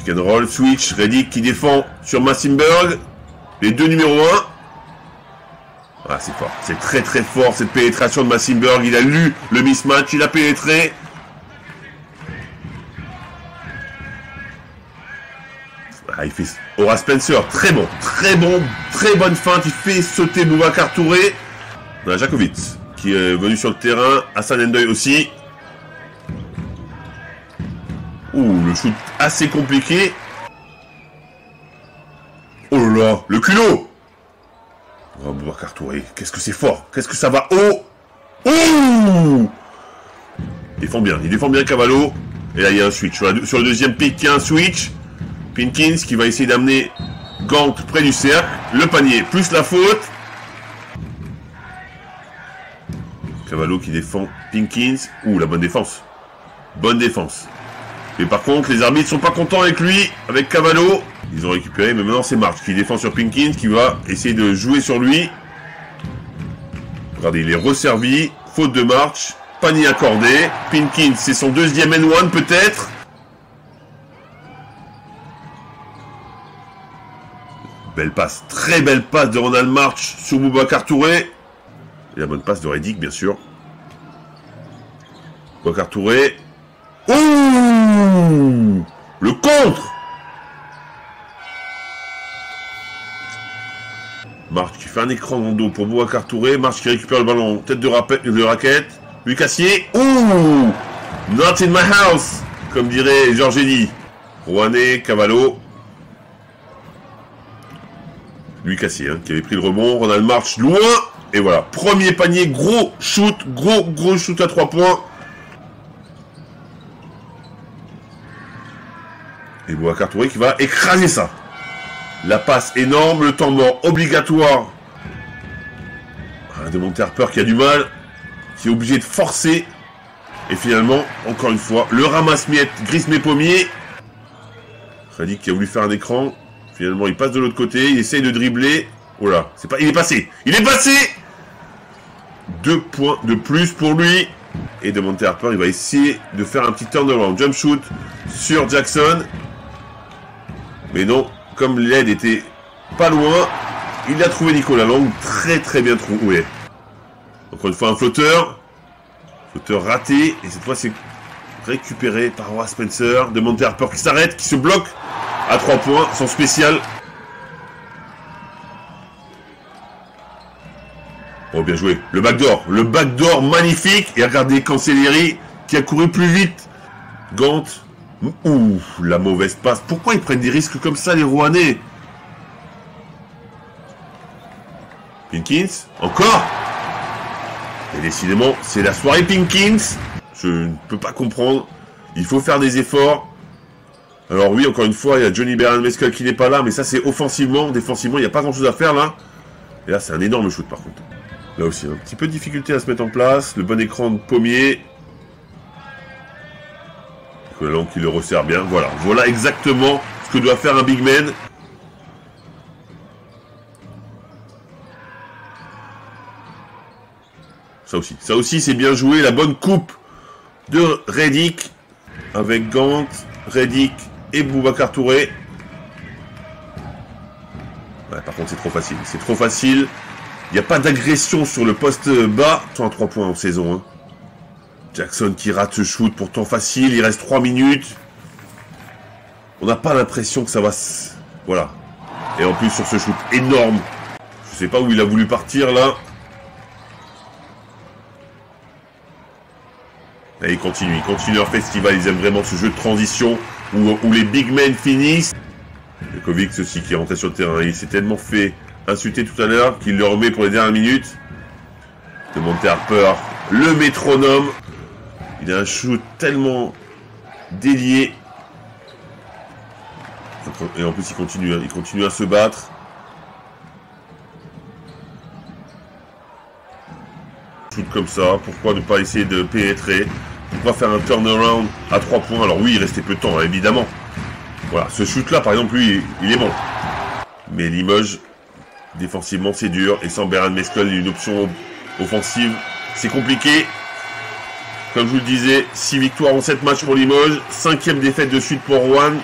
Pick and roll, switch, Redick qui défend sur Massenberg. Les deux numéros 1. Ah, c'est fort. C'est très très fort cette pénétration de Massenberg. Il a lu le mismatch, il a pénétré. Ah, il fait Horace Spencer, très bon, très bonne feinte. Il fait sauter Boubacar Touré. On a Jakovic qui est venu sur le terrain. Hassan N'Doye aussi. Ouh, le shoot assez compliqué. Oh là là, le culot. Oh, Boubacar Touré, qu'est-ce que c'est fort. Qu'est-ce que ça va. Oh. Oh. Il défend bien Cavallo. Et là, il y a un switch. Sur le deuxième pick, il y a un switch. Pinkins qui va essayer d'amener Gant près du cercle. Le panier, plus la faute. Cavallo qui défend Pinkins. Ouh, la bonne défense. Bonne défense. Mais par contre, les arbitres sont pas contents avec lui, avec Cavallo. Ils ont récupéré, mais maintenant c'est March qui défend sur Pinkins, qui va essayer de jouer sur lui. Regardez, il est resservi. Faute de March. Panier accordé. Pinkins, c'est son deuxième N1 peut-être. Belle passe, très belle passe de Ronald March sur Boubacar Touré. Et la bonne passe de Redick, bien sûr. Boubacar Touré. Ouh, le contre. March qui fait un écran dans le dos pour Boubacar Touré. March qui récupère le ballon, tête de raquette. Lui Cassier. Ouh, not in my house, comme dirait Georges Eddy. Rouanet, Cavallo. Lui Cassier, hein, qui avait pris le rebond. Ronald March loin. Et voilà, premier panier, gros shoot, gros shoot à 3 points. Et Boubacar Touré qui va écraser ça. La passe énorme, le temps mort obligatoire. De Monte Harper qui a du mal, qui est obligé de forcer. Et finalement, encore une fois, le ramasse-miettes glisse mes pommiers. Redick qui a voulu faire un écran. Finalement, il passe de l'autre côté, il essaye de dribbler. Oh là, c'est pas, il est passé. Il est passé. 2 points de plus pour lui. Et de Monte Harper, il va essayer de faire un petit turnaround, jump shoot sur Jackson. Mais non, comme l'aide était pas loin, il a trouvé Nicolas Lang, très bien trouvé. Encore une fois, un flotteur. Flotteur raté. Et cette fois, c'est récupéré par Horace Spencer. De Monte Harper qui s'arrête, qui se bloque. À 3 points, son spécial. Oh, bien joué. Le backdoor magnifique. Et regardez Cancellieri qui a couru plus vite. Gant. Ouh, la mauvaise passe. Pourquoi ils prennent des risques comme ça, les Rouennais? Pinkins. Encore. Et décidément, c'est la soirée Pinkins. Je ne peux pas comprendre. Il faut faire des efforts. Alors oui, encore une fois, il y a Johnny Beran-Meskel qui n'est pas là, mais ça c'est offensivement, défensivement, il n'y a pas grand chose à faire là. Et là c'est un énorme shoot par contre. Là aussi, un petit peu de difficulté à se mettre en place, le bon écran de pommier. Nicolas Lang qui le resserre bien, voilà exactement ce que doit faire un big man. Ça aussi c'est bien joué, la bonne coupe de Redick avec Gant, Redick et Boubacar Touré. Ouais, par contre, c'est trop facile. Il n'y a pas d'agression sur le poste bas. Ils sont à 3 points en saison. Hein. Jackson qui rate ce shoot pour temps facile. Il reste 3 minutes. On n'a pas l'impression que ça va... Voilà. Et en plus, sur ce shoot énorme. Je sais pas où il a voulu partir, là. Et il continue leur festival. Ils aiment vraiment ce jeu de transition où les big men finissent. Jakovic aussi qui est rentré sur le terrain. Il s'est tellement fait insulter tout à l'heure qu'il le remet pour les dernières minutes. De Monte Harper, le métronome. Il a un shoot tellement délié. Et en plus, il continue à se battre. Shoot comme ça, pourquoi ne pas essayer de pénétrer? Pourquoi faire un turnaround à 3 points? Alors oui, il restait peu de temps, évidemment. Voilà, ce shoot-là, par exemple, lui, il est bon. Mais Limoges, défensivement, c'est dur. Et sans Beran-Meskel, une option offensive, c'est compliqué. Comme je vous le disais, 6 victoires en 7 matchs pour Limoges. 5e défaite de suite pour Rouen.